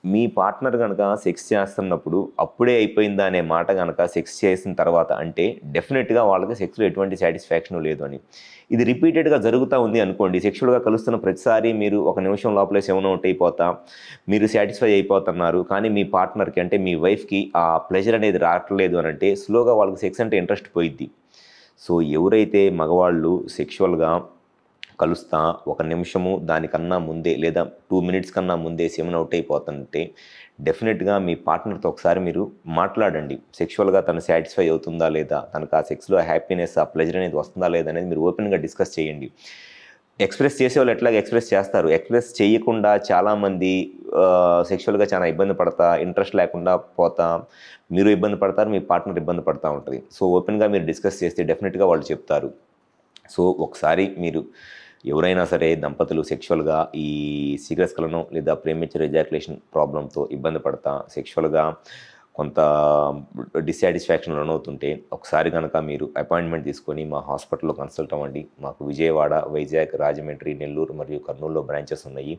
మీ partner గనక sex చేస్తున్నప్పుడు అప్పుడే అయిపోయిందా అనే మాట గనక సెక్స్ చేసిన తర్వాత అంటే డెఫినెట్‌గా వాళ్ళకి సెక్స్‌లో ఎటువంటి సాటిస్ఫాక్షన్ లేదు అని. ఇది రిపీటెడ్‌గా జరుగుతా ఉంది అనుకోండి. సెక్షువల్‌గా కలుస్తున్న ప్రతిసారి మీరు ఒక నిమిషం లోపలే 7 ఔట్ అయిపోతా, మీరు సాటిస్ఫై అయిపోతున్నారు. కానీ మీ పార్ట్నర్‌కి అంటే మీ వైఫ్‌కి ఆ ప్లెజర్ అనేది రావట్లేదు అనంటే స్లోగా వాళ్ళకి సెక్స్ అంటే ఇంట్రెస్ట్ పోయిద్ది. సో, ఎవరైతే మగవాళ్ళు సెక్షువల్‌గా కలుస్తా ఒక నిమిషము దానికన్నా ముందే లేదా 2 మినిట్స్ కన్నా ముందే సెమెన్ ఔట్ అయిపోతుంటే డెఫినెట్‌గా మీ పార్ట్నర్‌తో ఒకసారి మీరు మాట్లాడండి. సెక్షువల్‌గా తను సాటిస్ఫై అవుతుందా లేదా? తనకు ఆ సెక్స్‌లో హ్యాపీనెస్, ఆ ప్లెజర్ అనేది వస్తుందా లేదా అనేది మీరు ఓపెన్‌గా డిస్కస్ చేయండి. ఎక్స్‌ప్రెస్ చేసేవాళ్ళు ఎట్లాగో ఎక్స్‌ప్రెస్ చేస్తారు. ఎక్స్‌ప్రెస్ చేయకుండా చాలామంది సెక్షువల్‌గా చాలా ఇబ్బంది పడతా, ఇంట్రెస్ట్ లేకుండా పోతా, మీరు ఇబ్బంది పడతారు, మీ పార్ట్నర్ ఇబ్బంది పడతా ఉంటది. సో, ఓపెన్‌గా మీరు డిస్కస్ చేస్తే డెఫినెట్‌గా వాళ్ళు చెప్తారు. సో, ఒకసారి మీరు ఎవరైనా సరే దంపతులు సెక్షువల్‌గా ఈ సీక్రెట్ స్ఖలనం లేదా ప్రీమెచ్యూర్ ఎజాక్యులేషన్ ప్రాబ్లమ్‌తో ఇబ్బంది పడతా, సెక్షువల్‌గా కొంత డిస్సాటిస్ఫాక్షన్ లోనవుతుంటే, ఒకసారి గనక మీరు అపాయింట్మెంట్ తీసుకొని మా హాస్పిటల్‌లో కన్సల్ట్ అవ్వండి. మాకు విజయవాడ, వైజాగ్, రాజమండ్రి, నెల్లూరు మరియు కర్నూలులో బ్రాంచెస్ ఉన్నాయి.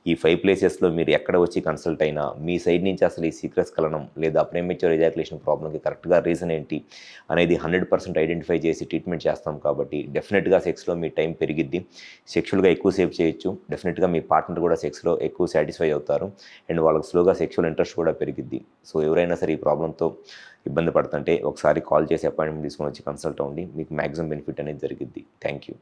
ఈ 5 ప్లేసెస్‌లో మీరు ఎక్కడ వచ్చి కన్సల్ట్ అయినా, మీ సైడ్ నుంచి అసలు ఈ సీక్రెట్ స్ఖలనం లేదా ప్రీమెచ్యూర్ ఎజాక్యులేషన్ ప్రాబ్లమ్‌కి కరెక్ట్‌గా రీజన్ ఏంటి అనేది 100% ఐడెంటిఫై చేసి ట్రీట్మెంట్ చేస్తాం కాబట్టి డెఫినెట్‌గా సెక్స్‌లో మీ టైం పెరిగిద్ది. సెక్షువల్‌గా ఎక్కువ సేపు చేయొచ్చు. డెఫినెట్‌గా మీ పార్ట్నర్ కూడా సెక్స్‌లో ఎక్కువ సాటిస్ఫై అవుతారు. అండ్ వాళ్ళకి స్లోగా సెక్షువల్ ఇంట్రెస్ట్ కూడా పెరిగిద్ది. సో, ఎవరైనా సరే ఈ ప్రాబ్లమ్‌తో ఇబ్బంది పడుతుంటే ఒకసారి కాల్ చేసి అపాయింట్మెంట్ తీసుకొని వచ్చి కన్సల్ట్ అవ్వండి. మీకు మాక్సిమం బెనిఫిట్ అనేది జరిగిద్ది. Thank you.